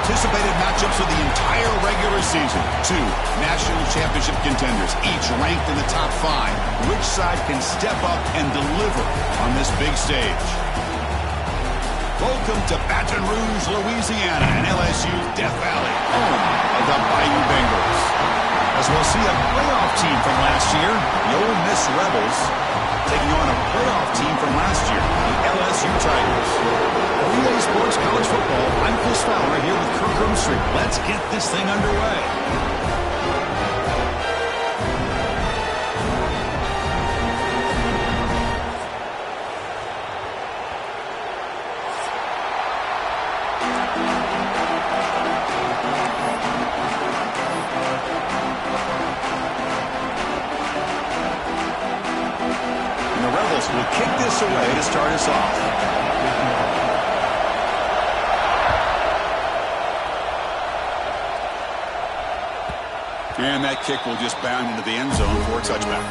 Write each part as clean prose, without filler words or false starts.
anticipated matchups of the entire regular season. Two national championship contenders, each ranked in the top 5. Which side can step up and deliver on this big stage? Welcome to Baton Rouge, Louisiana, and LSU's Death Valley, home of the Bayou Bengals. As we'll see a playoff team from last year, the Ole Miss Rebels, taking on a playoff team from last year, the LSU Tigers. Relay Sports College Football, I'm Chris Fowler here with Kirk Roomstreet. Let's get this thing underway. Will kick this away to start us off. And that kick will just bound into the end zone for a touchback.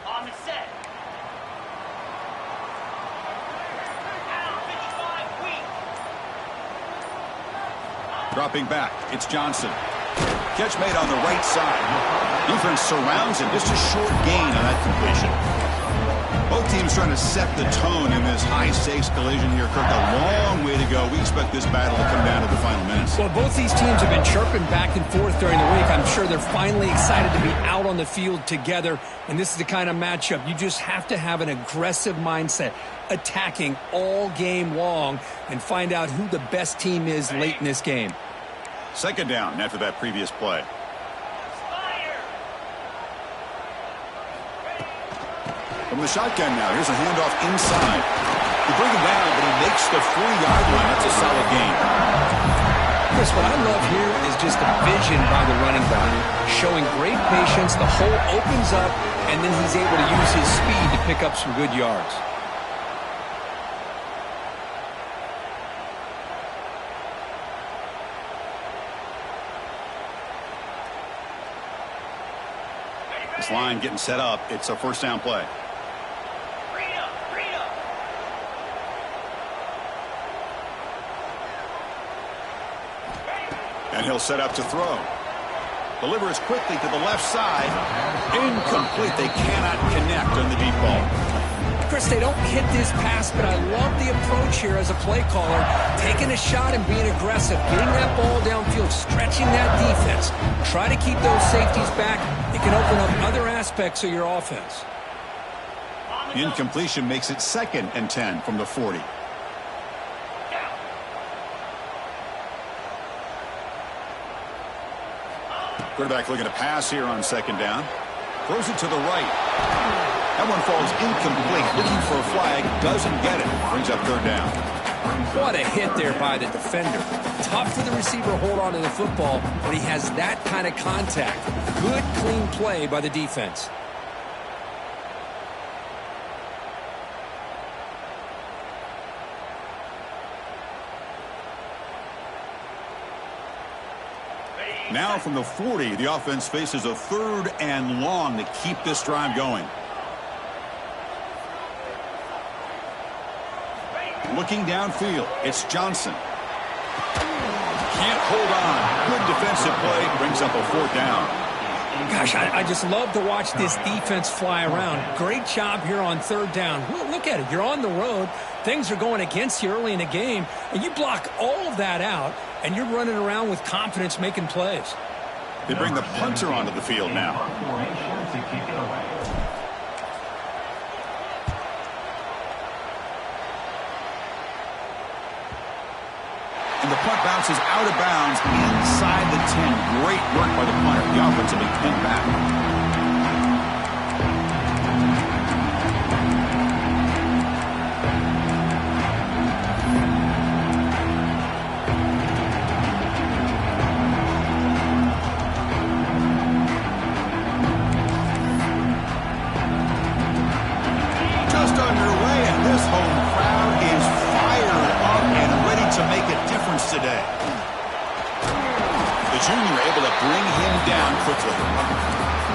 On the set. Down 55 weak. Dropping back, it's Johnson. Catch made on the right side. Defense surrounds him. Just a short gain on that completion. Both teams trying to set the tone in this high-stakes collision here, Kirk. A long way to go. We expect this battle to come down to the final minutes. Well, both these teams have been chirping back and forth during the week. I'm sure they're finally excited to be out on the field together, and this is the kind of matchup. You just have to have an aggressive mindset, attacking all game long, and find out who the best team is late in this game. Second down after that previous play. From the shotgun now, here's a handoff inside. He brings him down, but he makes the 3-yard line. That's a solid gain. Chris, what I love here is just the vision by the running back. Showing great patience, the hole opens up, and then he's able to use his speed to pick up some good yards. This line getting set up. It's a first down play. And he'll set up to throw. Delivers quickly to the left side. Incomplete. They cannot connect on the deep ball. Chris, they don't hit this pass, but I love the approach here as a play caller. Taking a shot and being aggressive. Getting that ball downfield. Stretching that defense. Try to keep those safeties back. It can open up other aspects of your offense. The incompletion makes it 2nd and 10 from the 40. Quarterback looking to pass here on 2nd down. Throws it to the right. That one falls incomplete. Looking for a flag. Doesn't get it. Brings up 3rd down. What a hit there by the defender. Tough for the receiver to hold on to the football, but he has that kind of contact. Good, clean play by the defense. Now from the 40, the offense faces a 3rd and long to keep this drive going. Looking downfield, it's Johnson. Can't hold on. Good defensive play. Brings up a 4th down. Gosh, I just love to watch this defense fly around. Great job here on 3rd down. Look at it. You're on the road. Things are going against you early in the game, and you block all of that out, and you're running around with confidence making plays. They bring the punter onto the field now. And the punt bounces out of bounds inside the 10. Great work by the punter. The offensive intent back. play. The junior able to bring him down quickly.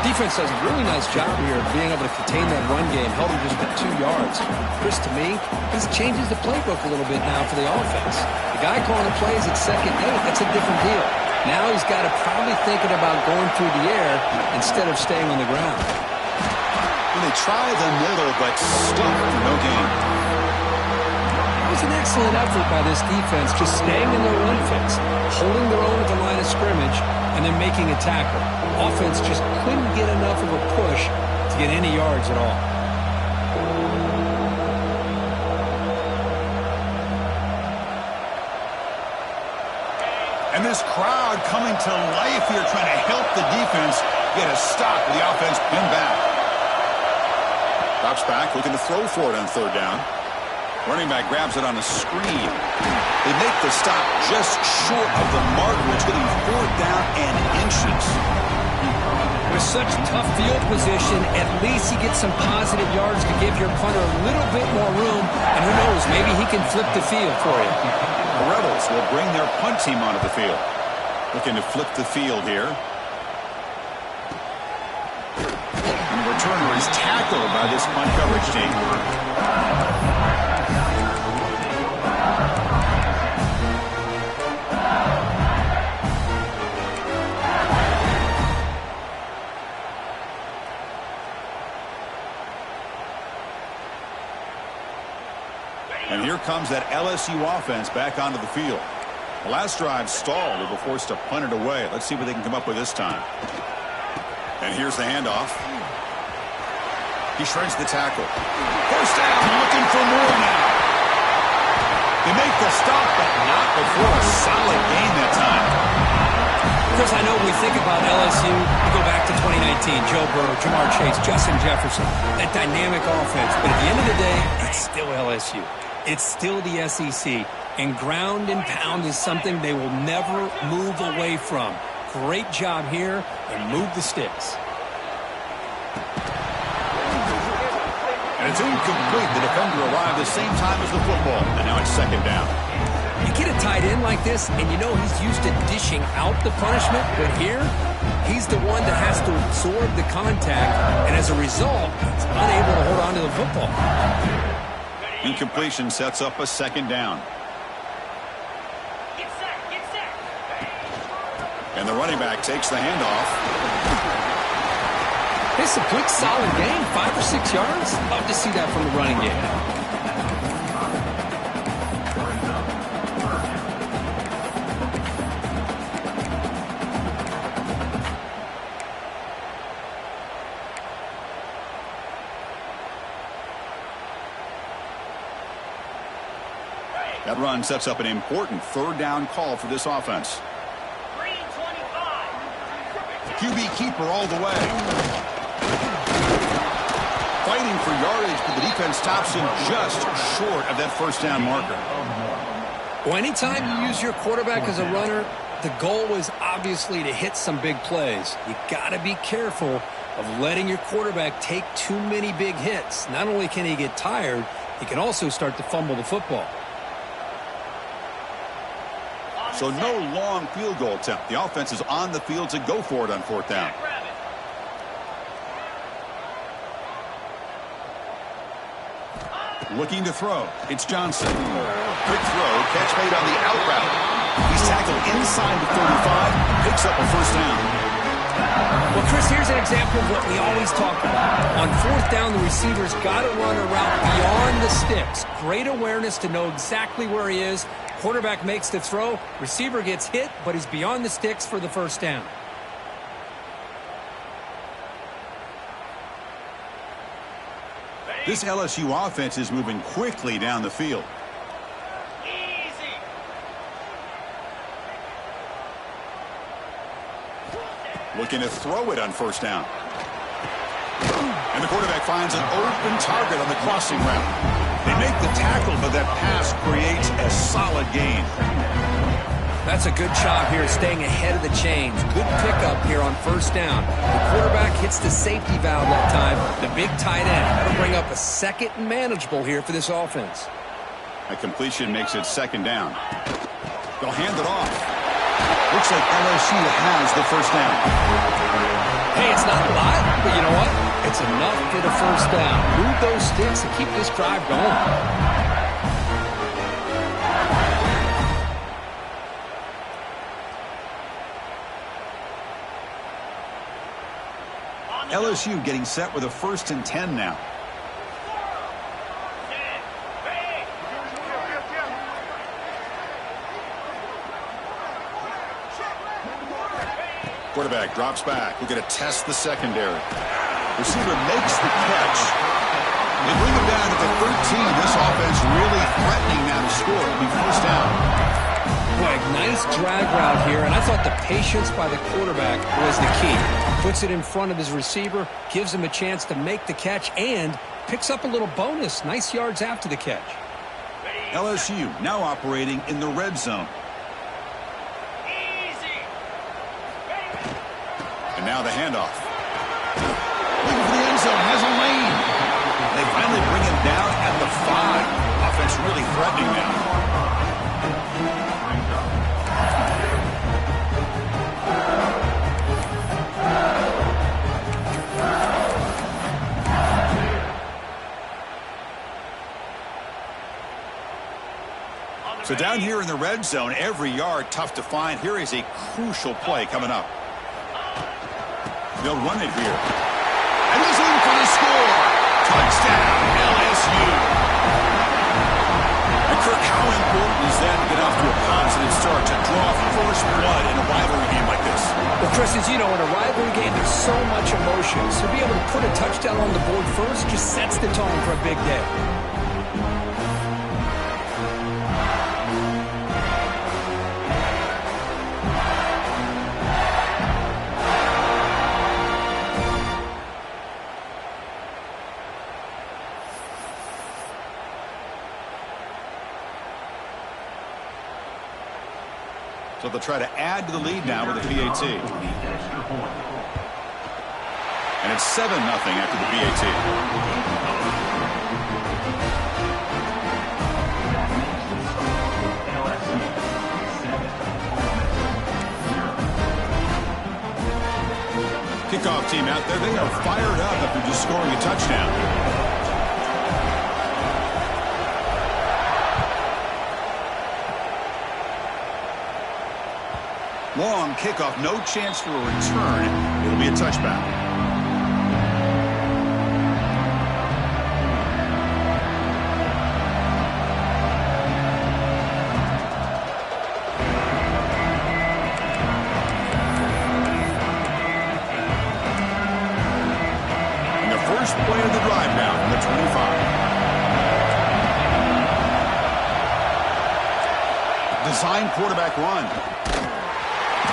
Defense does a really nice job here of being able to contain that run game. Held him just about 2 yards. Chris, to me, this changes the playbook a little bit now for the offense. The guy calling the plays at 2nd and 8, that's a different deal. Now he's got to probably thinking about going through the air instead of staying on the ground. And they try the middle, but stuck for no gain. It was an excellent effort by this defense, just staying in their run fits, holding their own at the line of scrimmage, and then making a tackle. Offense just couldn't get enough of a push to get any yards at all. And this crowd coming to life here, trying to help the defense get a stop with the offense pinned back. Drops back, looking to throw for it on 3rd down. Running back grabs it on a screen. They make the stop just short of the marker. It's getting 4th down and inches. With such tough field position, at least you get some positive yards to give your punter a little bit more room. And who knows, maybe he can flip the field for you. The Rebels will bring their punt team onto the field. Looking to flip the field here. And the returner is tackled by this punt coverage team. And here comes that LSU offense back onto the field. The last drive stalled. They were forced to punt it away. Let's see what they can come up with this time. And here's the handoff. He shreds the tackle. 1st down, looking for more now. They make the stop, but not before a solid gain that time. Chris, I know when we think about LSU, we go back to 2019, Joe Burrow, Jamar Chase, Justin Jefferson, that dynamic offense. But at the end of the day, it's still LSU. It's still the SEC, and ground and pound is something they will never move away from. Great job here, and move the sticks. And it's incomplete. The defender arrived the same time as the football, and now it's 2nd down. You get a tight end like this, and you know he's used to dishing out the punishment, but here, he's the one that has to absorb the contact, and as a result, he's unable to hold on to the football. Incompletion sets up a 2nd down. Get set, get set. And the running back takes the handoff. It's a good, solid game, 5 or 6 yards. Love to see that from the running game. That run sets up an important 3rd down call for this offense. 325. QB keeper all the way. Fighting for yardage, but the defense stops him just short of that 1st down marker. Well, anytime you use your quarterback as a runner, the goal is obviously to hit some big plays. You got to be careful of letting your quarterback take too many big hits. Not only can he get tired, he can also start to fumble the football. So no long field goal attempt. The offense is on the field to go for it on 4th down. Looking to throw. It's Johnson. Quick throw. Catch made on the out route. He's tackled inside the 35. Picks up a 1st down. Well, Chris, here's an example of what we always talk about. On 4th down, the receiver's got to run a route beyond the sticks. Great awareness to know exactly where he is. Quarterback makes the throw. Receiver gets hit, but he's beyond the sticks for the 1st down. This LSU offense is moving quickly down the field. Easy. Looking to throw it on 1st down. And the quarterback finds an open target on the crossing route. They make the tackle, but that pass creates a solid gain. That's a good job here, staying ahead of the chains. Good pickup here on 1st down. The quarterback hits the safety valve that time. The big tight end. That'll bring up a 2nd and manageable here for this offense. A completion makes it 2nd down. They'll hand it off. Looks like LSU has the first down. Hey, it's not a lot, but you know what? It's enough for the first down. Move those sticks and keep this drive going. LSU getting set with a 1st and 10 now. Quarterback drops back. We're going to test the secondary. Receiver makes the catch. They bring him down at the 13. This offense really threatening now to score. It'll be first down. Boy, nice drag route here, and I thought the patience by the quarterback was the key. Puts it in front of his receiver, gives him a chance to make the catch, and picks up a little bonus. Nice yards after the catch. LSU now operating in the red zone. And now the handoff. Looking for the end zone, has a lane. They finally bring him down at the 5. Offense really threatening now. So down here in the red zone, every yard tough to find. Here is a crucial play coming up. They'll run it here. And he's in for the score. Touchdown, LSU. And Kirk, how important is that to get off to a positive start, to draw first blood in a rivalry game like this? Well, Chris, as you know, in a rivalry game, there's so much emotion. So to be able to put a touchdown on the board first just sets the tone for a big day. So they'll try to add to the lead now with a PAT. And it's 7-0 after the PAT. Kickoff team out there, they are fired up after just scoring a touchdown. Long kickoff, no chance for a return. It'll be a touchback. And the first play of the drive now from the 25. Design quarterback run.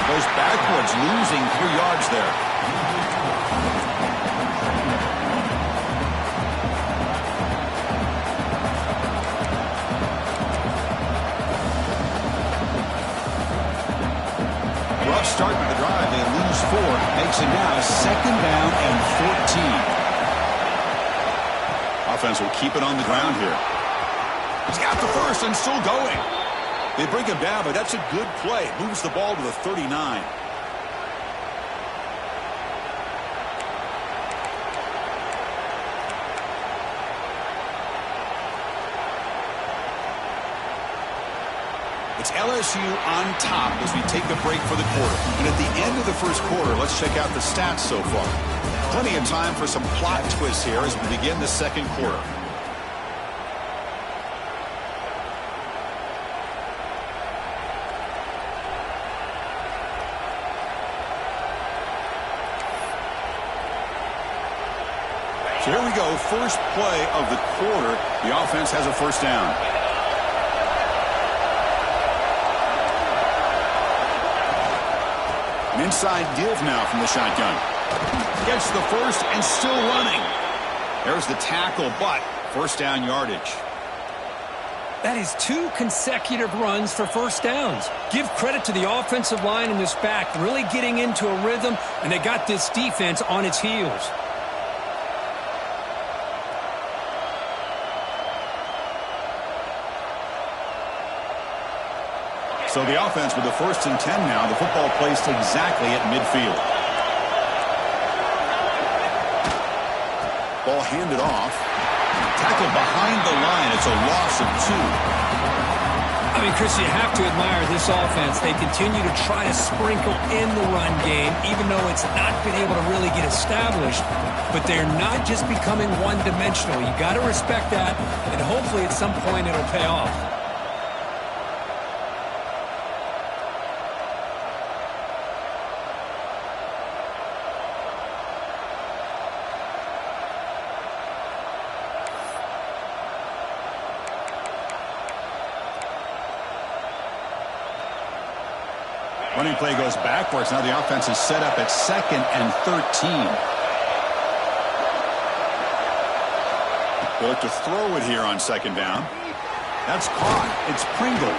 Goes backwards, losing 3 yards there. Rough start to the drive. They lose 4. Makes it now 2nd down and 14. Offense will keep it on the ground here. He's got the first and still going. They bring him down, but that's a good play. Moves the ball to the 39. It's LSU on top as we take a break for the quarter. And at the end of the first quarter, let's check out the stats so far. Plenty of time for some plot twists here as we begin the second quarter. So here we go, first play of the quarter. The offense has a first down. An inside give now from the shotgun. Gets the first and still running. There's the tackle, but first down yardage. That is 2 consecutive runs for first downs. Give credit to the offensive line in this back, really getting into a rhythm, and they got this defense on its heels. So the offense with the 1st and 10 now. The football placed exactly at midfield. Ball handed off. Tackled behind the line. It's a loss of 2. I mean, Chris, you have to admire this offense. They continue to try to sprinkle in the run game, even though it's not been able to really get established. But they're not just becoming one-dimensional. You got to respect that, and hopefully at some point it'll pay off. Running play goes backwards. Now the offense is set up at 2nd and 13. They look to throw it here on 2nd down. That's caught. It's Pringle.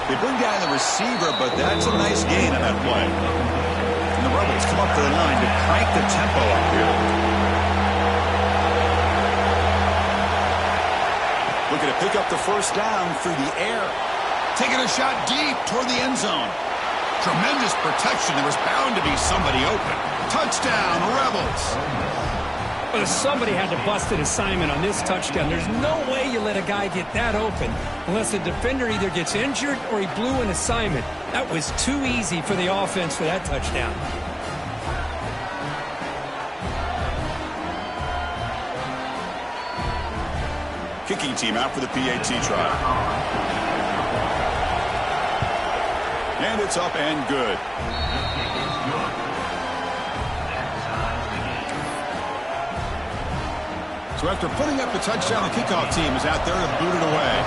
They bring down the receiver, but that's a nice gain on that play. And the Rebels come up to the line to crank the tempo up here. Looking to pick up the 1st down through the air. Taking a shot deep toward the end zone. Tremendous protection. There was bound to be somebody open. Touchdown, Rebels. But somebody had to bust an assignment on this touchdown. There's no way you let a guy get that open unless the defender either gets injured or he blew an assignment. That was too easy for the offense for that touchdown. Kicking team out for the PAT try. And it's up and good. So after putting up the touchdown, the kickoff team is out there to boot it away.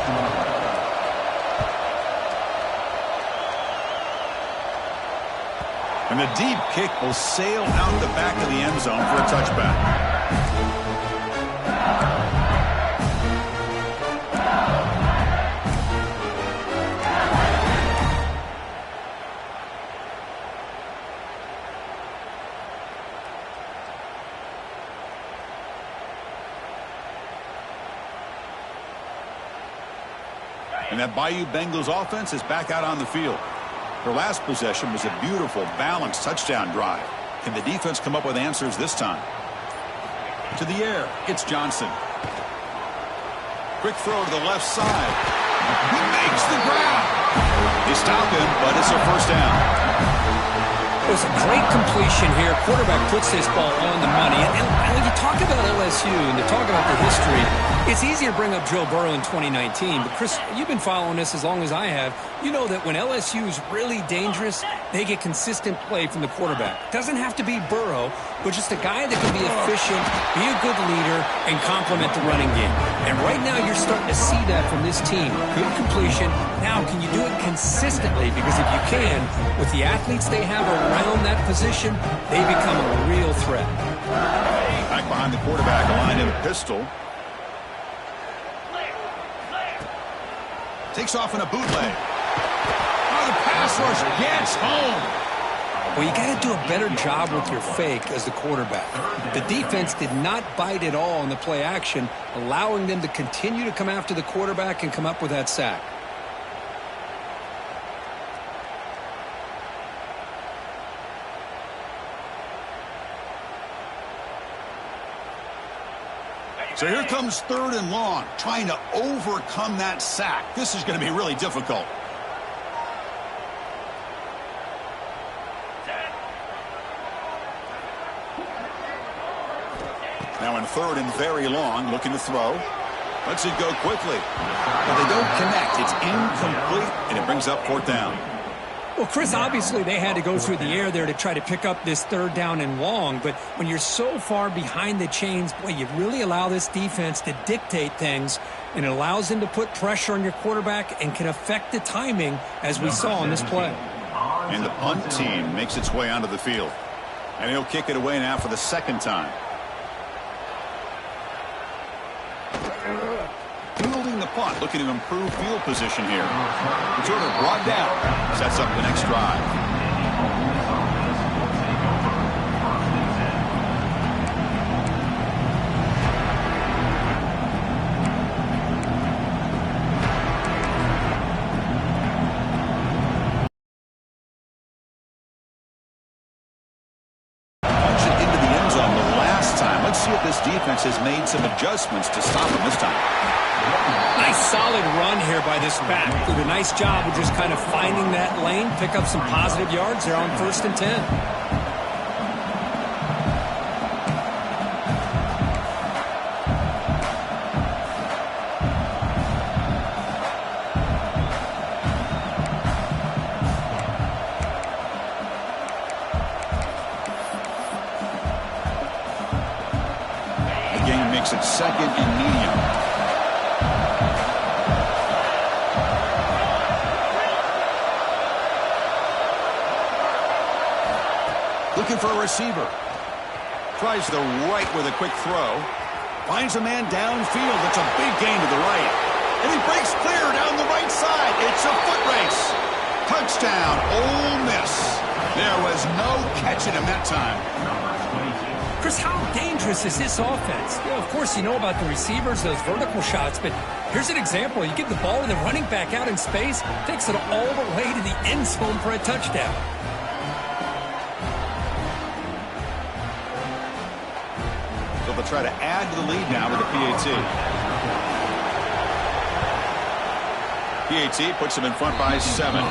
And the deep kick will sail out the back of the end zone for a touchback. And that Bayou Bengals offense is back out on the field. Their last possession was a beautiful, balanced touchdown drive. Can the defense come up with answers this time? To the air, it's Johnson. Quick throw to the left side. He makes the grab. They stop him, but it's a 1st down. It was a great completion here. Quarterback puts this ball on the money. And when you talk about LSU and you talk about the history, it's easy to bring up Joe Burrow in 2019. But, Chris, you've been following this as long as I have. You know that when LSU is really dangerous, they get consistent play from the quarterback. Doesn't have to be Burrow, but just a guy that can be efficient, be a good leader, and complement the running game. And right now you're starting to see that from this team. Good completion. Now, can you do it consistently? Because if you can, with the athletes they have around that position, they become a real threat. Back behind the quarterback, a line in a pistol. Takes off in a bootleg. Oh, the pass rush gets home. Well, you got to do a better job with your fake as the quarterback. The defense did not bite at all on the play action, allowing them to continue to come after the quarterback and come up with that sack. So here comes 3rd and long, trying to overcome that sack. This is going to be really difficult. Now in 3rd and very long, looking to throw. Lets it go quickly. But they don't connect. It's incomplete, and it brings up 4th down. Well, Chris, obviously they had to go through the air there to try to pick up this 3rd down and long, but when you're so far behind the chains, boy, you really allow this defense to dictate things, and it allows them to put pressure on your quarterback and can affect the timing, as we saw on this play. And the punt team makes its way onto the field. And he'll kick it away now for the 2nd time. Fielding the punt, looking to improve field position here. Returner brought down, sets up the next drive. stop him this time. Nice solid run here by this back. Did a nice job of just kind of finding that lane, pick up some positive yards there on 1st and 10. Makes it 2nd and medium. Looking for a receiver. Tries the right with a quick throw. Finds a man downfield. It's a big gain to the right. And he breaks clear down the right side. It's a foot race. Touchdown, Ole Miss. There was no catching him that time. Chris, how dangerous is this offense? You know, of course, you know about the receivers, those vertical shots, but here's an example. You get the ball to the running back out in space, takes it all the way to the end zone for a touchdown. So they'll try to add to the lead now with the PAT. PAT puts them in front by 7.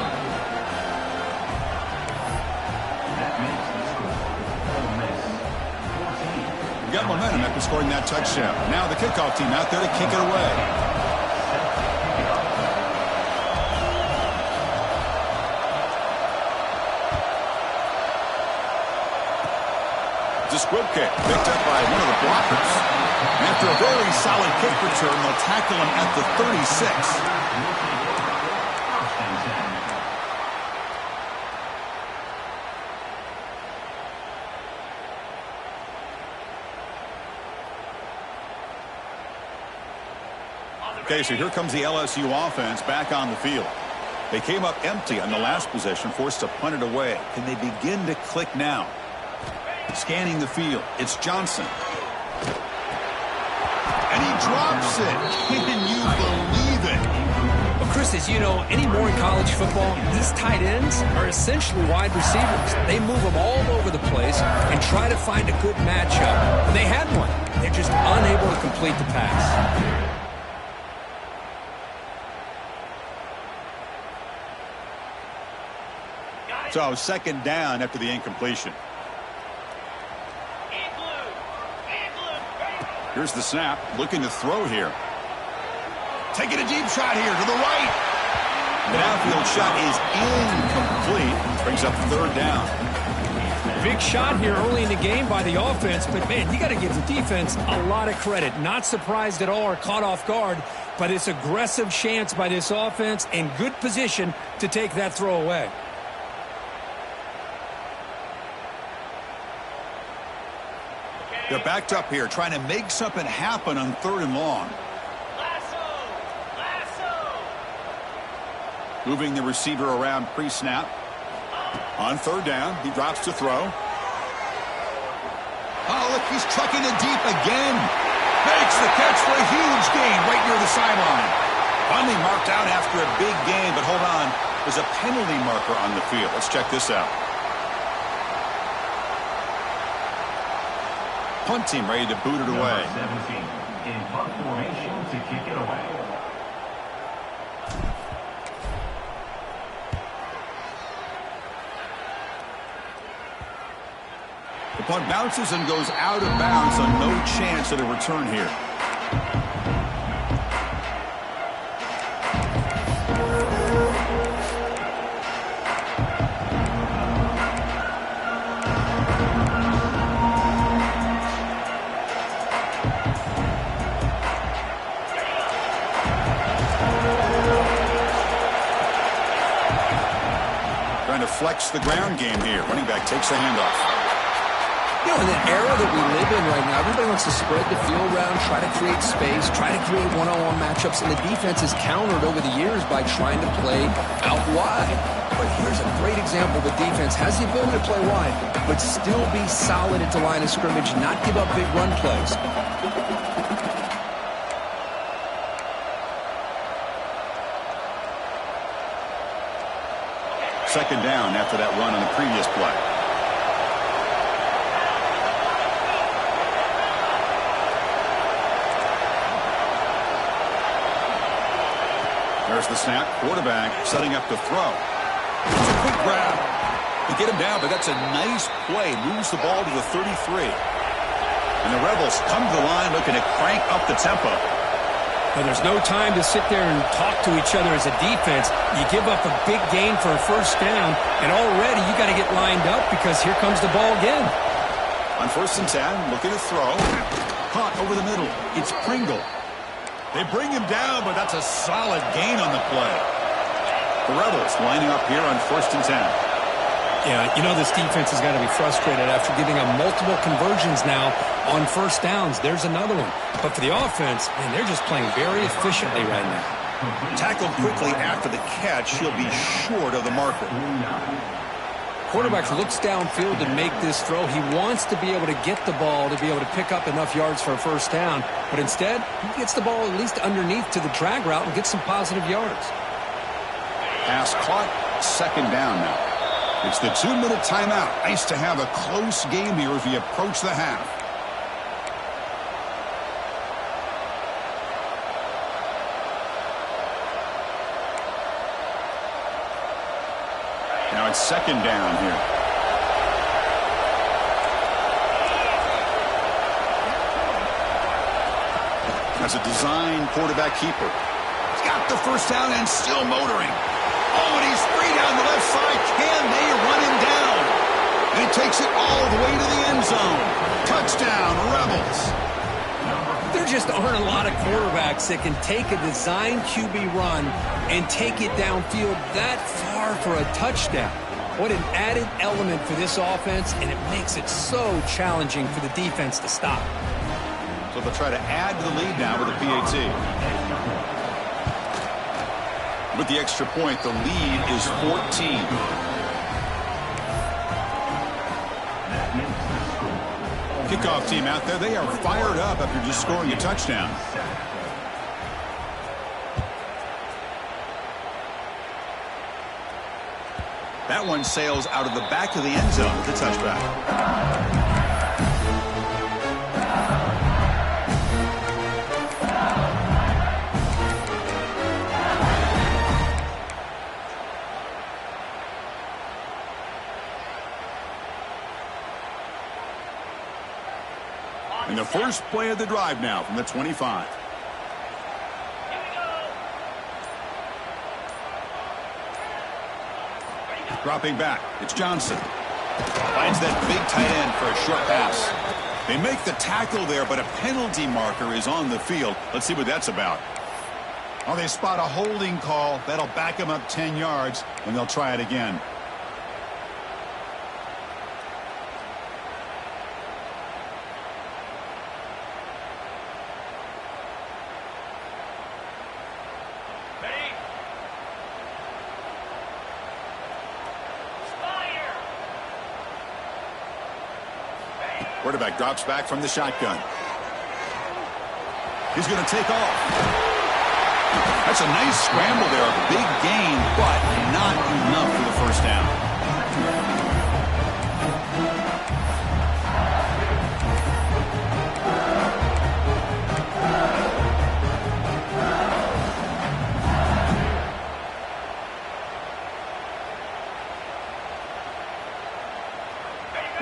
Got momentum after scoring that touchdown. Now the kickoff team out there to kick it away. It's a squib kick picked up by one of the blockers. And after a very solid kick return, they'll tackle him at the 36. Okay, so here comes the LSU offense back on the field. They came up empty on the last possession, forced to punt it away. Can they begin to click now? Scanning the field. It's Johnson. And he drops it. Can you believe it? Well, Chris, as you know, anymore in college football, these tight ends are essentially wide receivers. They move them all over the place and try to find a good matchup. And they had one. They're just unable to complete the pass. So 2nd down after the incompletion. Here's the snap. Looking to throw here. Taking a deep shot here to the right. The downfield shot is incomplete. Brings up 3rd down. Big shot here early in the game by the offense, but man, you got to give the defense a lot of credit. Not surprised at all or caught off guard, but it's aggressive chance by this offense and good position to take that throw away. They're backed up here, trying to make something happen on 3rd and long. Moving the receiver around pre-snap. On 3rd down, he drops to throw. Oh, look, he's trucking it deep again. Makes the catch for a huge gain right near the sideline. Finally marked out after a big gain, but hold on. There's a penalty marker on the field. Let's check this out. Punt team ready to boot it away. 17 in punt formation to kick it away. The punt bounces and goes out of bounds, so no chance at a return here. Trying to flex the ground game here. Running back takes the handoff. You know, in the era that we live in right now, everybody wants to spread the field around, try to create space, try to create one-on-one matchups, and the defense has countered over the years by trying to play out wide. But here's a great example. The defense has the ability to play wide, but still be solid at the line of scrimmage, not give up big run plays. Second down after that run on the previous play. There's the snap. Quarterback setting up to throw. It's a quick grab to get him down, but that's a nice play. Moves the ball to the 33. And the Rebels come to the line looking to crank up the tempo. Well, there's no time to sit there and talk to each other as a defense. You give up a big gain for a first down, and already you got to get lined up because here comes the ball again. On 1st and 10, looking to throw. Caught over the middle. It's Pringle. They bring him down, but that's a solid gain on the play. The Rebels lining up here on 1st and 10. Yeah, you know this defense has got to be frustrated after giving up multiple conversions now on first downs. There's another one. But for the offense, man, they're just playing very efficiently right now. Tackled quickly after the catch. He'll be short of the marker. Quarterback looks downfield to make this throw. He wants to be able to get the ball to be able to pick up enough yards for a first down. But instead, he gets the ball at least underneath to the drag route and gets some positive yards. Pass caught. 2nd down now. It's the 2-minute timeout. Nice to have a close game here as we approach the half. Now it's 2nd down here. That's a design quarterback keeper. He's got the first down and still motoring. Oh, and he's free down the left side. Can they run him down? And he takes it all the way to the end zone. Touchdown, Rebels. There just aren't a lot of quarterbacks that can take a design QB run and take it downfield that far for a touchdown. What an added element for this offense, and it makes it so challenging for the defense to stop. So they'll try to add to the lead now with a PAT. With the extra point, the lead is 14. Kickoff team out there. They are fired up after just scoring a touchdown. That one sails out of the back of the end zone with the touchback. And the first play of the drive now from the 25. Dropping back, it's Johnson. Finds that big tight end for a short pass. They make the tackle there, but a penalty marker is on the field. Let's see what that's about. Oh, they spot a holding call. That'll back them up 10 yards, and they'll try it again. Quarterback drops back from the shotgun. He's going to take off. That's a nice scramble there. A big gain, but not enough for the first down.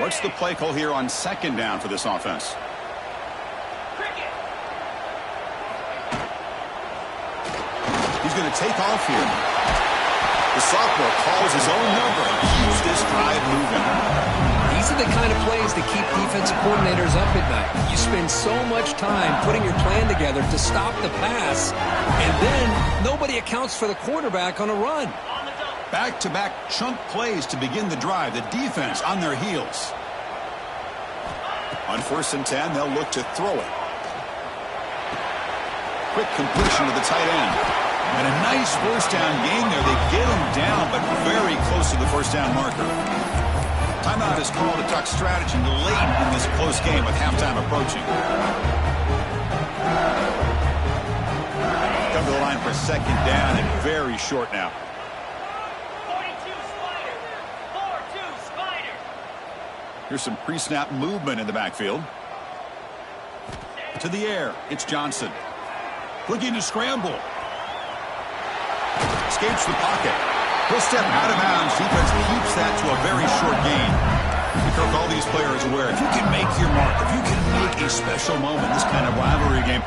What's the play call here on 2nd down for this offense? He's going to take off here. The sophomore calls his own number and keeps this drive moving. These are the kind of plays that keep defensive coordinators up at night. You spend so much time putting your plan together to stop the pass, and then nobody accounts for the quarterback on a run. Back-to-back chunk plays to begin the drive. The defense on their heels. On 1st and 10, they'll look to throw it. Quick completion to the tight end. And a nice first down gain there. They get him down, but very close to the first down marker. Timeout is called to talk strategy late in this close game with halftime approaching. Come to the line for 2nd down and very short now. Here's some pre-snap movement in the backfield. To the air, it's Johnson. Looking to scramble. Escapes the pocket. He'll step out of bounds. Defense keeps that to a very short gain. Kirk, all these players aware, if you can make your mark, if you can make a special moment, this kind of rivalry game,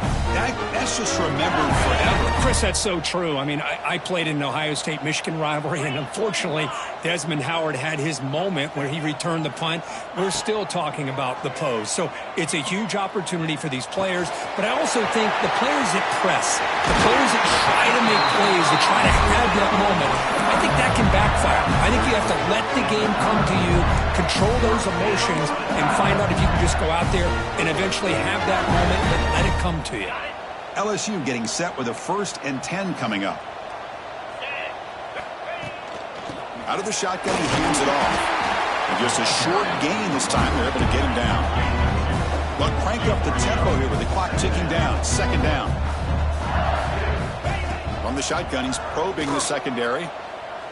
that's just remembered forever. Chris, that's so true. I mean, I played in an Ohio State-Michigan rivalry, and unfortunately, Desmond Howard had his moment where he returned the punt. We're still talking about the pose. So it's a huge opportunity for these players, but I also think the players that press, the players that try to make plays, that try to have that moment, I think that can backfire. I think you have to let the game come to you, control those emotions, and find out if you can just go out there and eventually have that moment, but let it come to you. LSU getting set with a 1st and 10 coming up. Out of the shotgun, he hands it off. And just a short gain this time. They're able to get him down. They'll crank up the tempo here with the clock ticking down. 2nd down. From the shotgun, he's probing the secondary.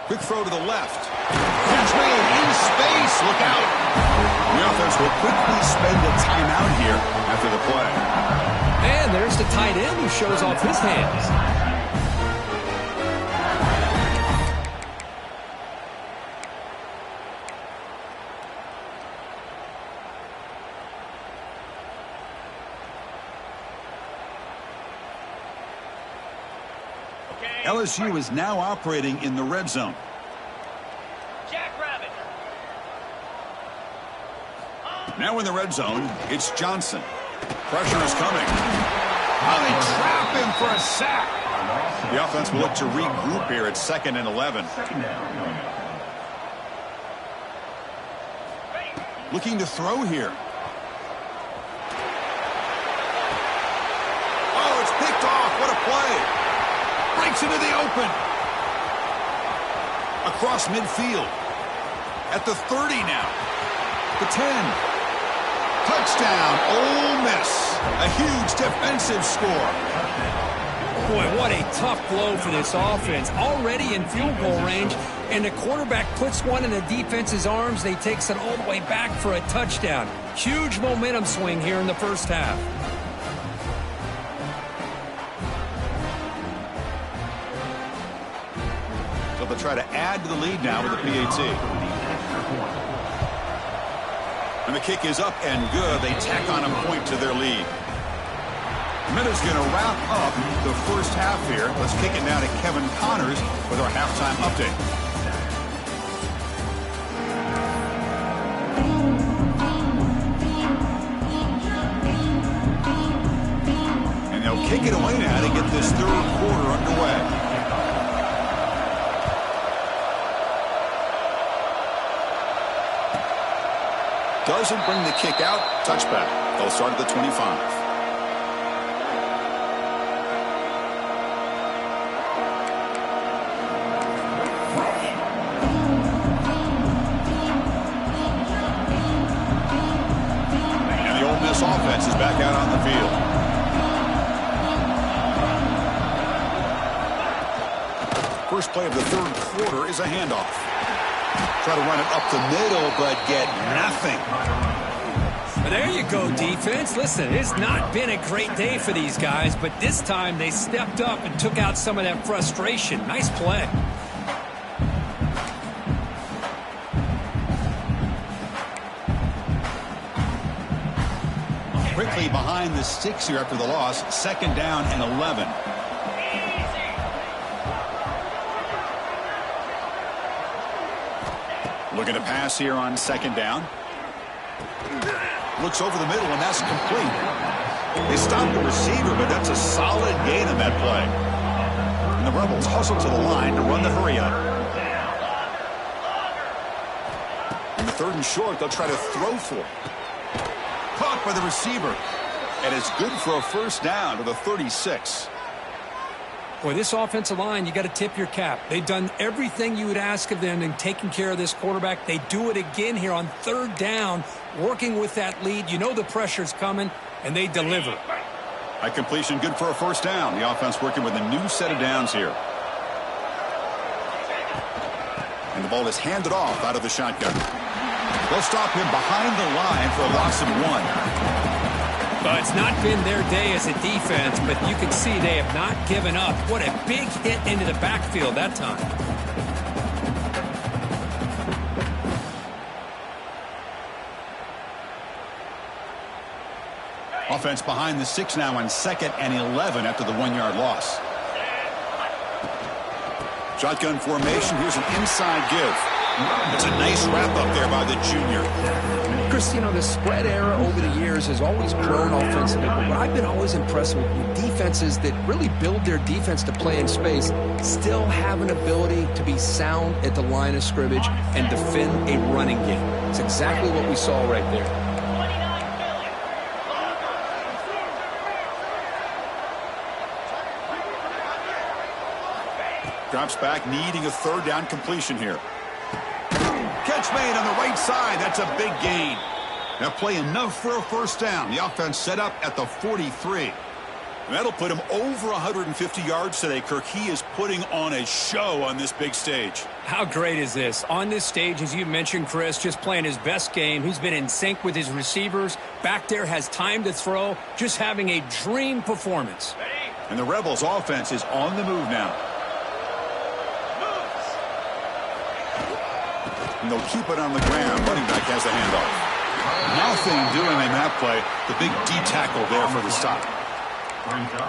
Quick throw to the left. Control in space. Look out. The offense will quickly spend a timeout here after the play. And there's the tight end who shows off his hands. LSU is now operating in the red zone. Jackrabbit. Now in the red zone, it's Johnson. Pressure is coming. Oh, they trap him for a sack. The offense will look to regroup here at 2nd and 11. Looking to throw here. Oh, it's picked off. What a play. Breaks into the open. Across midfield. At the 30 now. The 10. Touchdown, Ole Miss. A huge defensive score. Boy, what a tough blow for this offense. Already in field goal range, and the quarterback puts one in the defense's arms. They takes it all the way back for a touchdown. Huge momentum swing here in the first half. So they'll try to add to the lead now with the PAT. And the kick is up and good. They tack on a point to their lead. Minute's going to wrap up the first half here. Let's kick it now to Kevin Connors with our halftime update. And they'll kick it away now to get this 3rd quarter underway. Doesn't bring the kick out. Touchback. They'll start at the 25. And the Ole Miss offense is back out on the field. First play of the 3rd quarter is a handoff. Try to run it up the middle, but get nothing. Well, there you go, defense. Listen, it's not been a great day for these guys, but this time they stepped up and took out some of that frustration. Nice play. Quickly behind the sticks here after the loss. 2nd down and 11. Looking to pass here on 2nd down. Looks over the middle, and that's complete. They stopped the receiver, but that's a solid gain on that play. And the Rebels hustle to the line to run the hurry-up. In the 3rd and short, they'll try to throw for it. Caught by the receiver. And it's good for a 1st down to the 36. Boy, this offensive line, you got to tip your cap. They've done everything you would ask of them in taking care of this quarterback. They do it again here on 3rd down, working with that lead. You know the pressure's coming, and they deliver. High completion, good for a 1st down. The offense working with a new set of downs here. And the ball is handed off out of the shotgun. They'll stop him behind the line for a loss of 1. Well, it's not been their day as a defense, but you can see they have not given up. What a big hit into the backfield that time. Offense behind the 6 now on 2nd and 11 after the 1-yard loss. Shotgun formation. Here's an inside give. It's a nice wrap-up there by the junior. Chris, you know, the spread era over the years has always grown offensively, but what I've been always impressed with defenses that really build their defense to play in space still have an ability to be sound at the line of scrimmage and defend a running game. It's exactly what we saw right there. Drops back, needing a 3rd down completion here. Catch made on the right side. That's a big gain. Now play enough for a 1st down. The offense set up at the 43. And that'll put him over 150 yards today, Kirk. He is putting on a show on this big stage. How great is this? On this stage, as you mentioned, Chris, just playing his best game. He's been in sync with his receivers. Back there, has time to throw. Just having a dream performance. And the Rebels' offense is on the move now. And they'll keep it on the ground. Running back has the handoff. Nothing doing in that play. The big D-tackle there for the stop.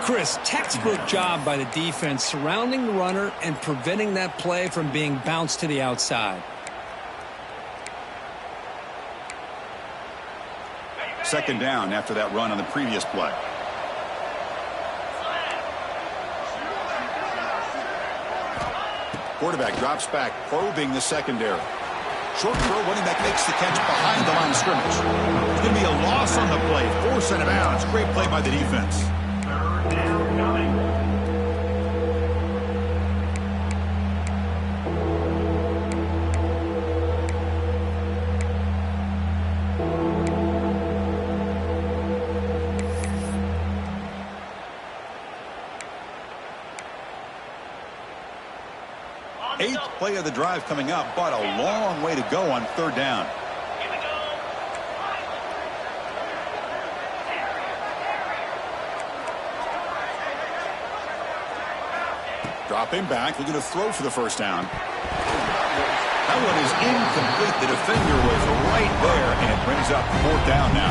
Chris, textbook job by the defense surrounding the runner and preventing that play from being bounced to the outside. 2nd down after that run on the previous play. Quarterback drops back, probing the secondary. Short throw, running back makes the catch behind the line of scrimmage. It's going to be a loss on the play. 4 out of bounds. Great play by the defense. 3rd down coming. Eighth play of the drive coming up, but a long way to go on 3rd down. Dropping back, looking to throw for the 1st down. That one is incomplete. The defender was right there, and it brings up 4th down now.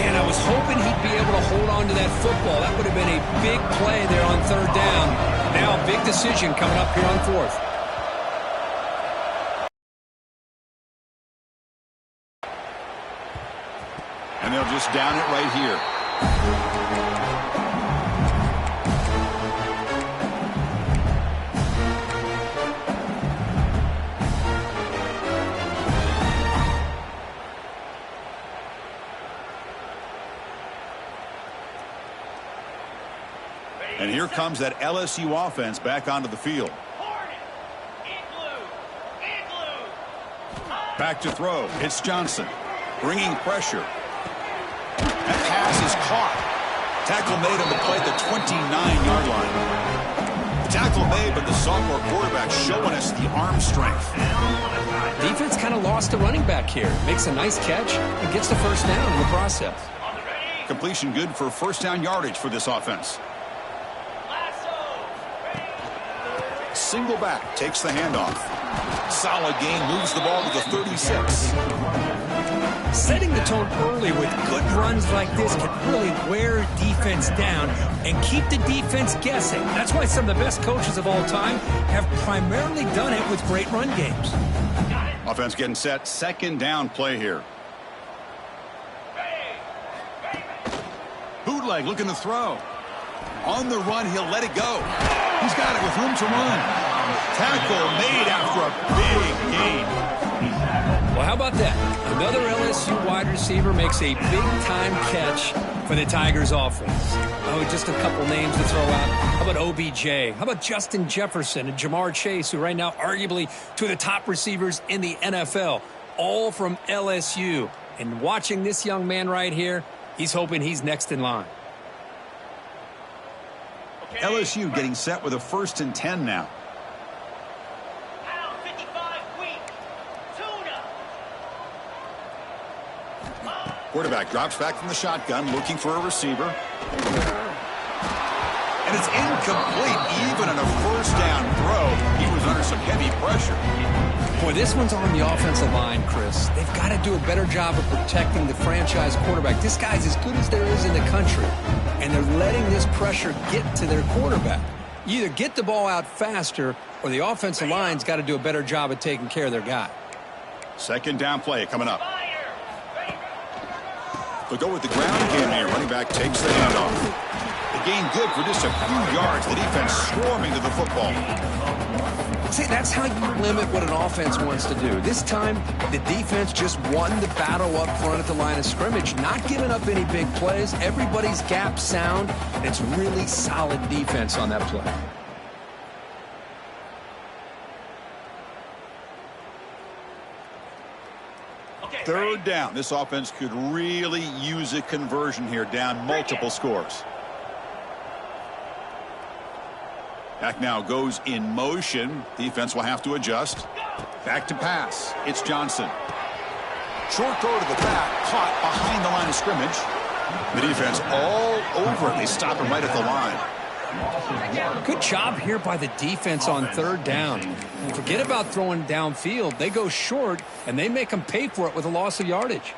Man, I was hoping he'd be able to hold on to that football. That would have been a big play there on 3rd down. Now a big decision coming up here on 4th. And they'll just down it right here. And here comes that LSU offense back onto the field. Back to throw. It's Johnson. Bringing pressure. That pass is caught. Tackle made on the play at the 29-yard line. The tackle made, but the sophomore quarterback showing us the arm strength. Defense kind of lost a running back here. Makes a nice catch and gets the 1st down in the process. Completion good for 1st down yardage for this offense. Single back, takes the handoff. Solid gain, moves the ball to the 36. Setting the tone early with good runs like this can really wear defense down and keep the defense guessing. That's why some of the best coaches of all time have primarily done it with great run games. Offense getting set, 2nd down play here. Bootleg looking to throw. On the run, he'll let it go. He's got it with room to run. Tackle made after a big gain. Well, how about that? Another LSU wide receiver makes a big-time catch for the Tigers offense. Oh, just a couple names to throw out. How about OBJ? How about Justin Jefferson and Jamar Chase, who right now arguably two of the top receivers in the NFL, all from LSU. And watching this young man right here, he's hoping he's next in line. LSU getting set with a 1st and 10 now. Quarterback drops back from the shotgun, looking for a receiver. And it's incomplete, even on a first down throw. He was under some heavy pressure. Boy, this one's on the offensive line, Chris. They've got to do a better job of protecting the franchise quarterback. This guy's as good as there is in the country, and they're letting this pressure get to their quarterback. You either get the ball out faster, or the offensive line's got to do a better job of taking care of their guy. Second down play coming up. They'll go with the ground game here. Running back takes the handoff. The gain good for just a few yards. The defense swarming to the football. See, that's how you limit what an offense wants to do. This time, the defense just won the battle up front at the line of scrimmage, not giving up any big plays. Everybody's gap sound. It's really solid defense on that play. Third down. This offense could really use a conversion here, down multiple scores. Back now goes in motion. Defense will have to adjust. Back to pass. It's Johnson. Short throw to the back, caught behind the line of scrimmage. The defense all over it. They stop him right at the line. Good job here by the defense on third down. And forget about throwing downfield. They go short, and they make them pay for it with a loss of yardage.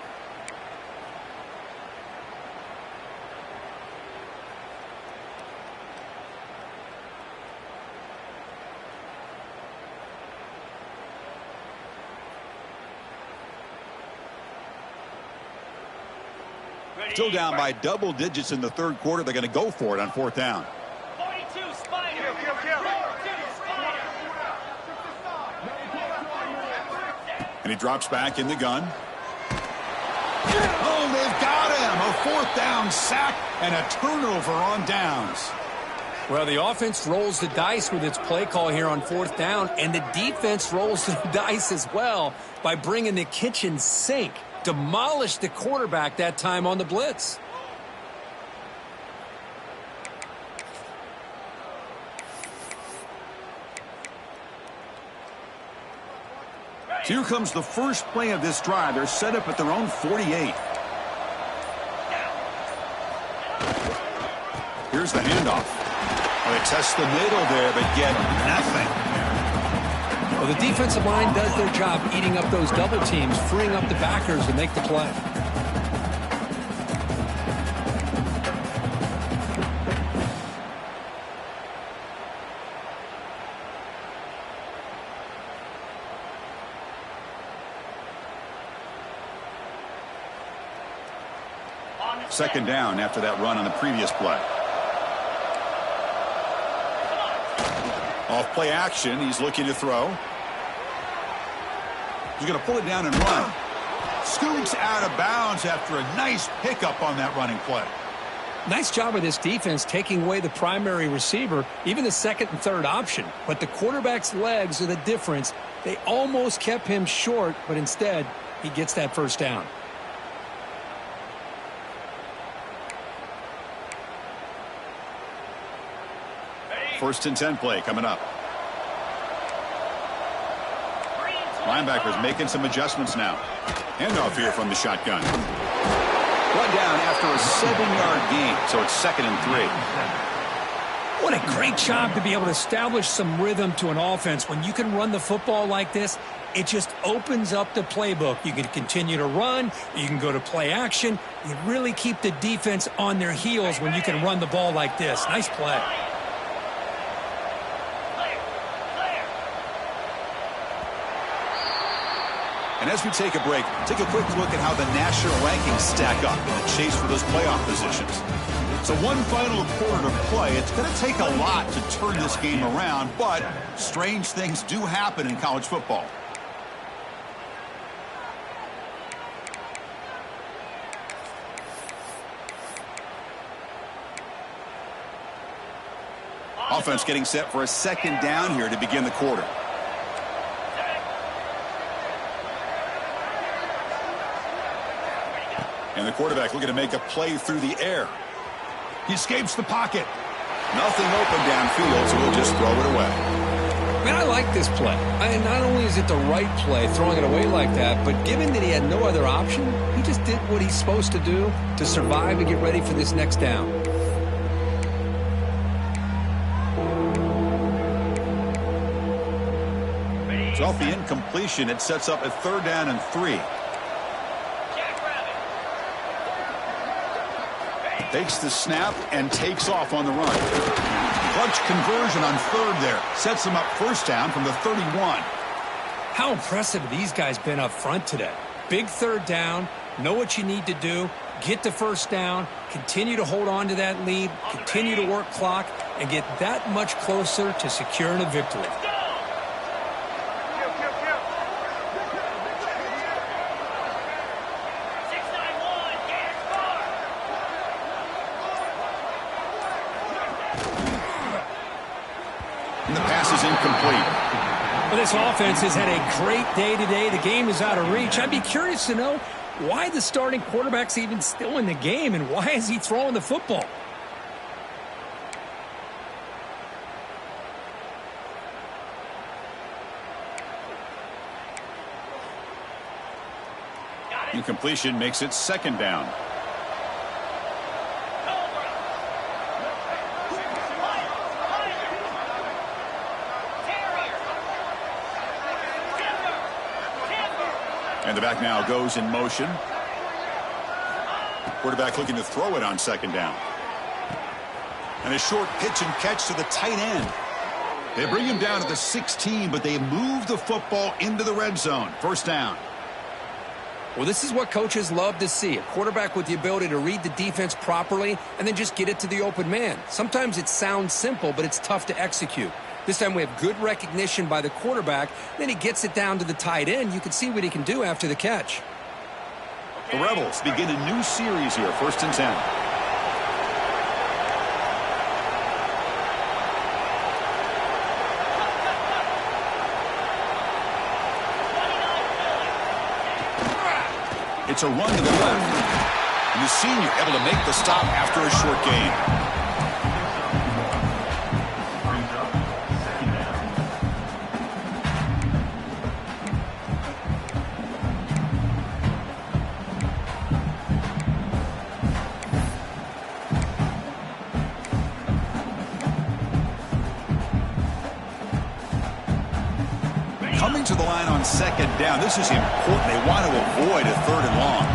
Still down by double digits in the third quarter. They're going to go for it on fourth down. 42 Spider. And he drops back in the gun. Oh, they've got him. A fourth down sack and a turnover on downs. Well, the offense rolls the dice with its play call here on fourth down, and the defense rolls the dice as well by bringing the kitchen sink. Demolished the quarterback that time on the blitz. Here comes the first play of this drive. They're set up at their own 48. Here's the handoff. Well, they test the middle there, but get nothing. Well, the defensive line does their job eating up those double teams, freeing up the backers to make the play. Second down after that run on the previous play. Off play action, he's looking to throw. He's going to pull it down and run. Scoots out of bounds after a nice pickup on that running play. Nice job of this defense taking away the primary receiver, even the second and third option. But the quarterback's legs are the difference. They almost kept him short, but instead, he gets that first down. First and 10 play coming up. Linebackers making some adjustments now. Handoff here from the shotgun. Run down after a 7-yard gain, so it's 2nd and 3. What a great job to be able to establish some rhythm to an offense. When you can run the football like this, it just opens up the playbook. You can continue to run. You can go to play action. You really keep the defense on their heels when you can run the ball like this. Nice play. And as we take a break, take a quick look at how the national rankings stack up in the chase for those playoff positions. So one final quarter to play. It's going to take a lot to turn this game around, but strange things do happen in college football. Offense getting set for a second down here to begin the quarter. And the quarterback looking to make a play through the air. He escapes the pocket. Nothing open downfield, so he'll just throw it away. I mean, I like this play. Not only is it the right play, throwing it away like that, but given that he had no other option, he just did what he's supposed to do to survive and get ready for this next down. So off the incompletion, it sets up a 3rd down and 3. Takes the snap and takes off on the run. Clutch conversion on 3rd there. Sets them up 1st down from the 31. How impressive have these guys been up front today? Big 3rd down, know what you need to do, get the 1st down, continue to hold on to that lead, continue to work clock, and get that much closer to securing a victory. And the pass is incomplete. Well, this offense has had a great day today. The game is out of reach. I'd be curious to know why the starting quarterback's even still in the game and why is he throwing the football? Incompletion makes it 2nd down. And the back now goes in motion. Quarterback looking to throw it on 2nd down. And a short pitch and catch to the tight end. They bring him down to the 16, but they move the football into the red zone. 1st down. Well, this is what coaches love to see. A quarterback with the ability to read the defense properly and then just get it to the open man. Sometimes it sounds simple, but it's tough to execute. This time we have good recognition by the quarterback. Then he gets it down to the tight end. You can see what he can do after the catch. The Rebels begin a new series here. 1st and 10. It's a run to the left. And the senior able to make the stop after a short gain. Coming to the line on 2nd down. This is important. They want to avoid a 3rd and long.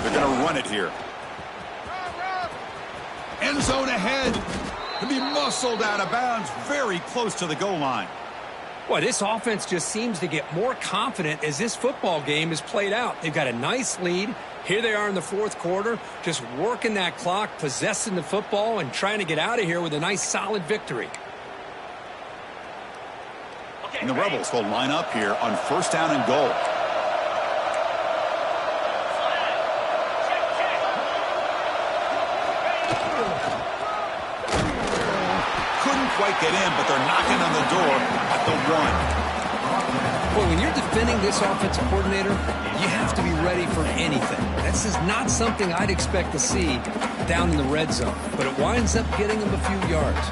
They're going to run it here. End zone ahead. To be muscled out of bounds very close to the goal line. Boy, this offense just seems to get more confident as this football game is played out. They've got a nice lead. Here they are in the 4th quarter, just working that clock, possessing the football, and trying to get out of here with a nice, solid victory. And the Rebels will line up here on 1st down and goal. Couldn't quite get in, but they're knocking on the door at the 1. Boy, when you're defending this offensive coordinator, you have to be ready for anything. This is not something I'd expect to see down in the red zone, but it winds up getting them a few yards.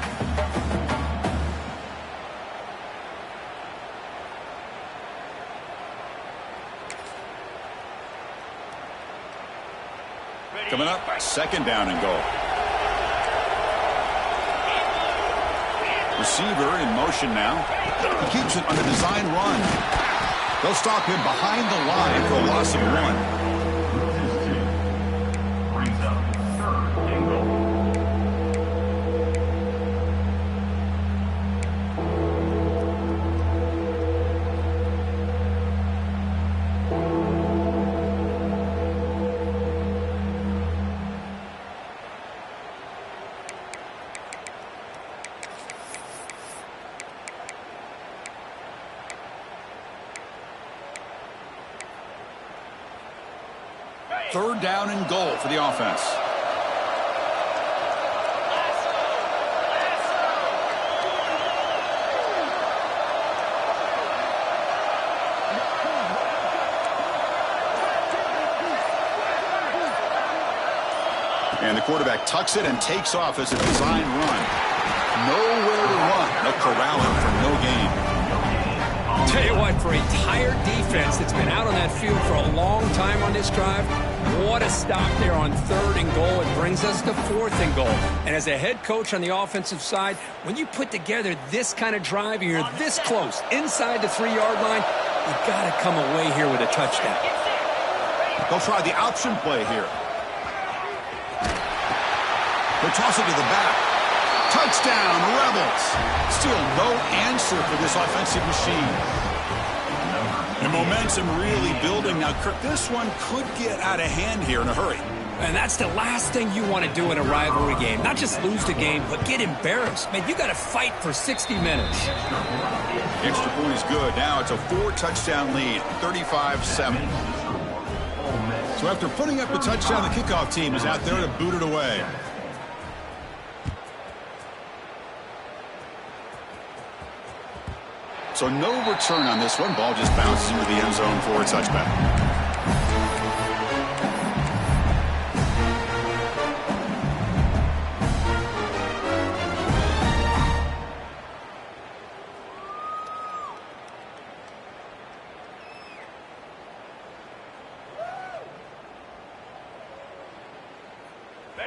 Coming up, 2nd down and goal. Receiver in motion now. He keeps it on a design run. They'll stop him behind the line for a loss of 1. Brings up 3rd and goal. Third down and goal for the offense. And the quarterback tucks it and takes off as a design run. Nowhere to run. A corral him for no gain. Tell you what, for a tired defense that's been out on that field for a long time on this drive, what a stop there on 3rd and goal. It brings us to 4th and goal. And as a head coach on the offensive side, when you put together this kind of drive and you're this close inside the 3-yard line, you've got to come away here with a touchdown. They'll try the option play here. They'll toss it to the back. Touchdown, Rebels. Still no answer for this offensive machine. The momentum really building. Now, Kirk, this one could get out of hand here in a hurry. And that's the last thing you want to do in a rivalry game. Not just lose the game, but get embarrassed. Man, you got to fight for 60 minutes. Extra point is good. Now it's a 4-touchdown lead, 35-7. So after putting up a touchdown, the kickoff team is out there to boot it away. So no return on this one. Ball just bounces into the end zone for a touchback.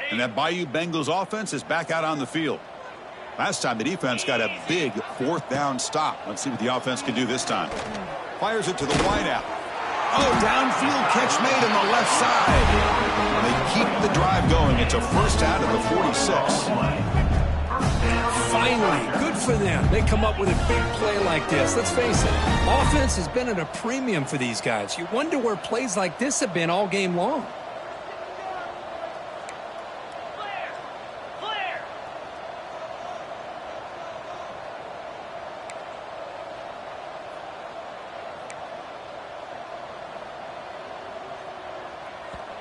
And that Bayou Bengals offense is back out on the field. Last time the defense got a big 4th down stop. Let's see what the offense can do this time. Fires it to the wideout. Oh, downfield catch made on the left side. They keep the drive going. It's a 1st out of the 46. Finally, good for them. They come up with a big play like this. Let's face it, offense has been at a premium for these guys. You wonder where plays like this have been all game long.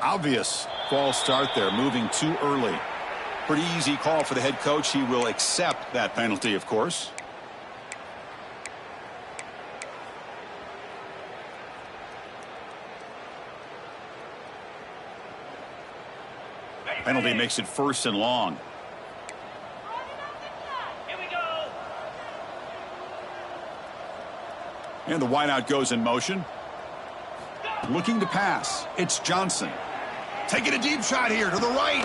Obvious false start there, moving too early. Pretty easy call for the head coach. He will accept that penalty, of course. Penalty makes it 1st and long. Here we go. And the wideout goes in motion. Looking to pass. It's Johnson. Taking a deep shot here to the right.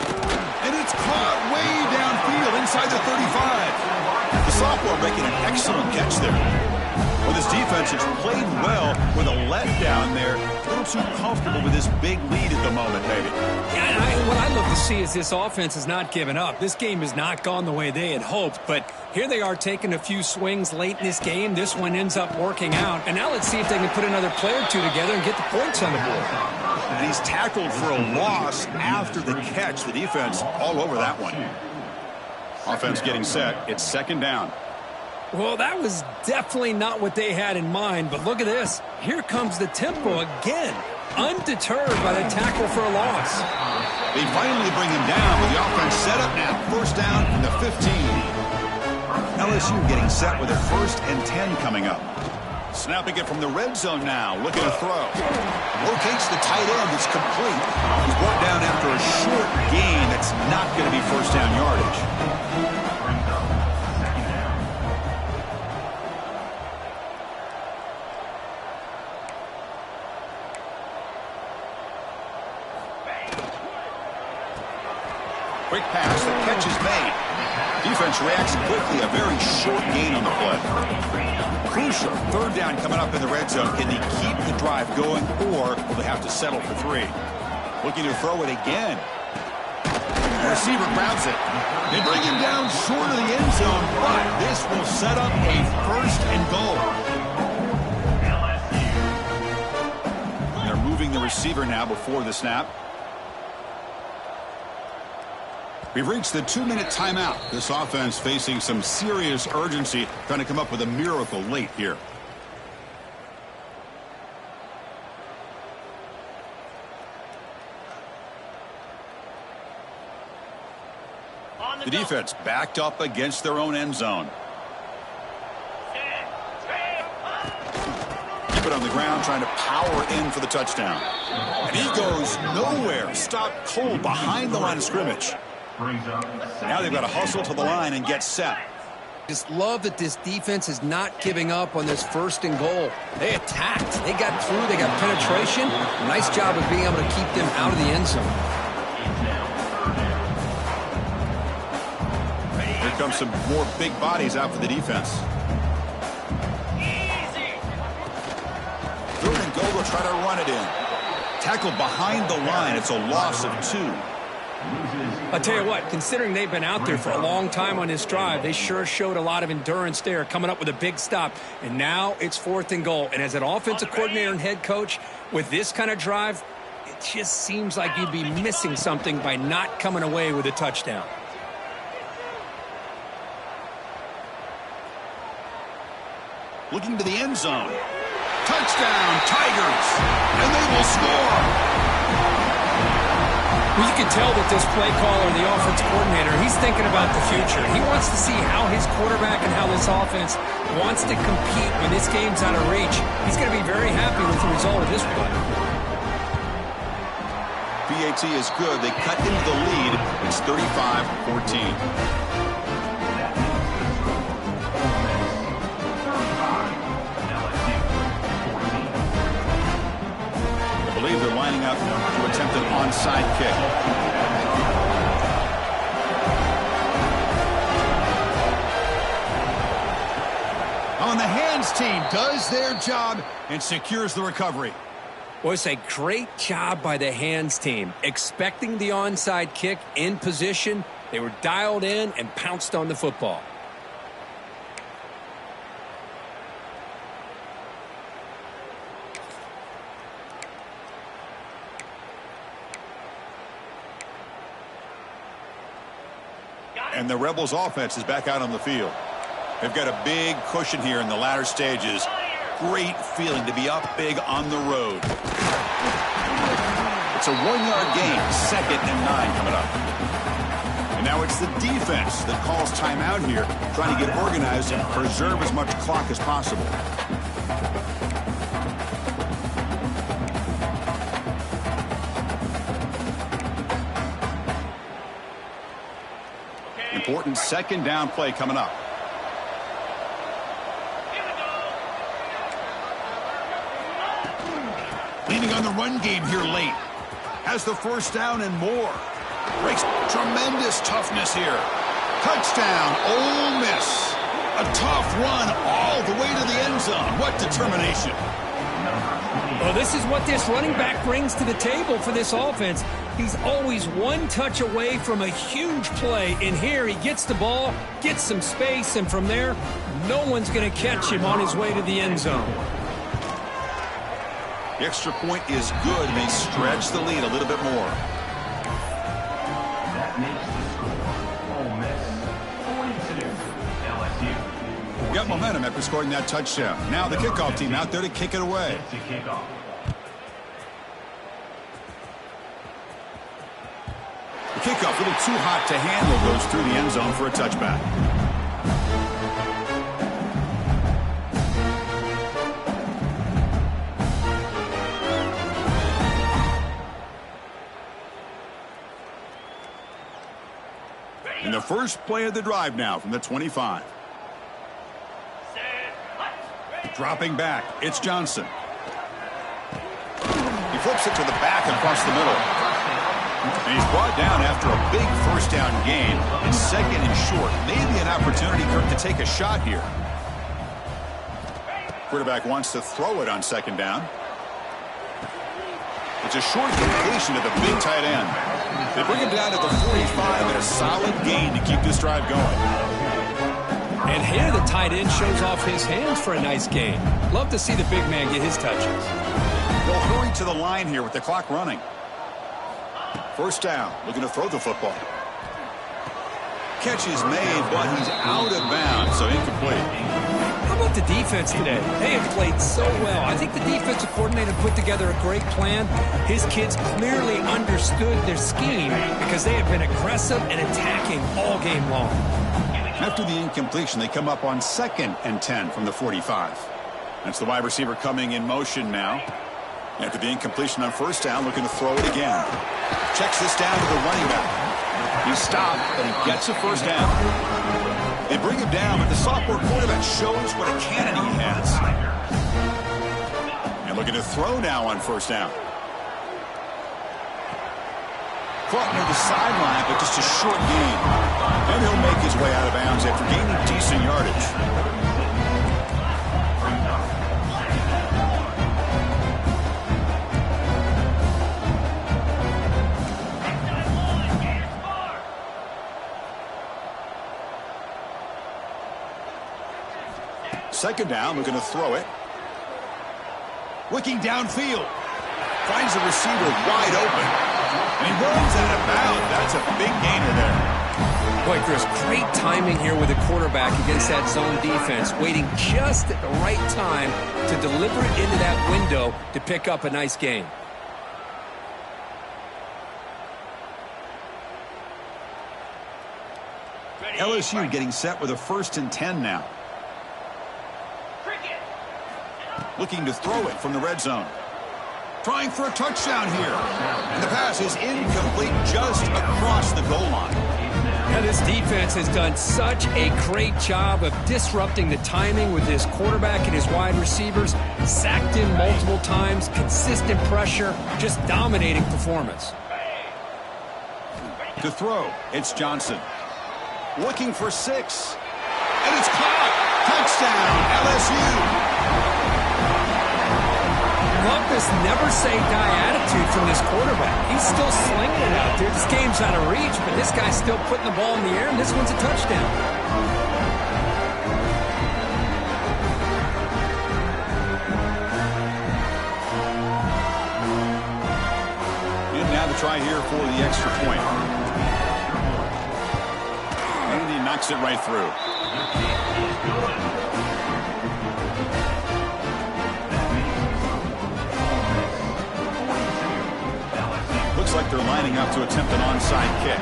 And it's caught way downfield inside the 35. The sophomore making an excellent catch there. Well, this defense has played well with a letdown there. A little too comfortable with this big lead at the moment, maybe. Yeah, and what I love to see is this offense has not given up. This game has not gone the way they had hoped, but here they are taking a few swings late in this game. This one ends up working out. And now let's see if they can put another play or two together and get the points on the board. And he's tackled for a loss after the catch. The defense all over that one. Offense getting set. It's 2nd down. Well, that was definitely not what they had in mind, but look at this. Here comes the tempo again, undeterred by the tackle for a loss. They finally bring him down with the offense set up now. 1st down from the 15. LSU getting set with a 1st and 10 coming up. Snapping it from the red zone now, looking to throw. Locates the tight end. It's complete. He's brought down after a short gain. That's not going to be 1st down yardage. Quick pass, the catch is made. Defense reacts quickly, a very short gain on the play. Crucial, 3rd down coming up in the red zone. Can they keep the drive going, or will they have to settle for 3? Looking to throw it again. The receiver grabs it. They bring him down short of the end zone, but this will set up a 1st and goal. They're moving the receiver now before the snap. We've reached the 2-minute timeout. This offense facing some serious urgency, trying to come up with a miracle late here. The defense backed up against their own end zone. it on the ground, trying to power in for the touchdown. And he goes nowhere. Stopped cold behind the line of scrimmage. Now they've got to hustle to the line and get set. Just love that this defense is not giving up on this 1st and goal. They attacked. They got through. They got penetration. Nice job of being able to keep them out of the end zone. Here comes some more big bodies out for the defense. Third and goal, they'll try to run it in. Tackled behind the line. It's a loss of 2. I'll tell you what, considering they've been out there for a long time on this drive, they sure showed a lot of endurance there, coming up with a big stop. And now it's 4th and goal. And as an offensive coordinator and head coach, with this kind of drive, it just seems like you'd be missing something by not coming away with a touchdown. Looking to the end zone. Touchdown, Tigers! And they will score! Well, you can tell that this play caller, the offense coordinator, he's thinking about the future. He wants to see how his quarterback and how this offense wants to compete when this game's out of reach. He's going to be very happy with the result of this play. PAT is good. They cut into the lead. It's 35-14. I believe they're lining up to attempt an onside kick. On the hands team does their job and secures the recovery. Well, it's a great job by the hands team. Expecting the onside kick in position, they were dialed in and pounced on the football. And the Rebels offense is back out on the field. They've got a big cushion here in the latter stages. Great feeling to be up big on the road. It's a 1-yard gain, 2nd and 9 coming up. And now it's the defense that calls timeout here, trying to get organized and preserve as much clock as possible. Important 2nd down play coming up. Leaning on the run game here late. Has the 1st down and more. Breaks tremendous toughness here. Touchdown, Ole Miss. A tough run all the way to the end zone. What determination. Well, this is what this running back brings to the table for this offense. He's always one touch away from a huge play. And here he gets the ball, gets some space, and from there, no one's going to catch him on his way to the end zone. The extra point is good, and they stretch the lead a little bit more. That makes the score. Ole Miss 42, LSU. Got momentum after scoring that touchdown. Now the kickoff team out there to kick it away. To kick off. The kickoff a little too hot to handle, goes through the end zone for a touchback. And the first play of the drive now from the 25. Dropping back, it's Johnson. He flips it to the back across the middle. And he's brought down after a big 1st down gain. It's 2nd and short. Maybe an opportunity, Kirk, to take a shot here. Quarterback wants to throw it on 2nd down. It's a short completion to the big tight end. They bring him down to the 45 and a solid gain to keep this drive going. And here the tight end shows off his hands for a nice gain. Love to see the big man get his touches. They'll hurry to the line here with the clock running. 1st down, looking to throw the football. Catch is made, but he's out of bounds, so incomplete. How about the defense today? They have played so well. I think the defensive coordinator put together a great plan. His kids clearly understood their scheme because they have been aggressive and attacking all game long. After the incompletion, they come up on 2nd and 10 from the 45. That's the wide receiver coming in motion now. After the incompletion on first down, looking to throw it again. Checks this down to the running back. He stopped, but he gets a first down. They bring him down, but the sophomore quarterback shows what a cannon he has. And looking to throw now on first down. Caught near the sideline, but just a short gain. And he'll make his way out of bounds after gaining decent yardage. Second down, looking to throw it. Looking downfield. Finds the receiver wide open. And he runs out of bounds. That's a big gainer there. Boy, Chris, great timing here with the quarterback against that zone defense. Waiting just at the right time to deliver it into that window to pick up a nice gain. LSU getting set with a 1st and 10 now. Looking to throw it from the red zone. Trying for a touchdown here. And the pass is incomplete just across the goal line. Now, this defense has done such a great job of disrupting the timing with his quarterback and his wide receivers. Sacked him multiple times, consistent pressure, just dominating performance. To throw, it's Johnson. Looking for 6. And it's caught. Touchdown, LSU. Love this never-say-die attitude from this quarterback. He's still slinging it out there. This game's out of reach, but this guy's still putting the ball in the air, and this one's a touchdown. And now to try here for the extra point. And he knocks it right through. Looks like they're lining up to attempt an onside kick.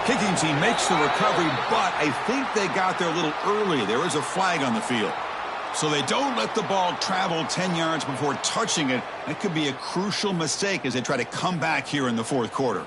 Kicking team makes the recovery, but I think they got there a little early. There is a flag on the field. So they don't let the ball travel 10 yards before touching it. That could be a crucial mistake as they try to come back here in the 4th quarter.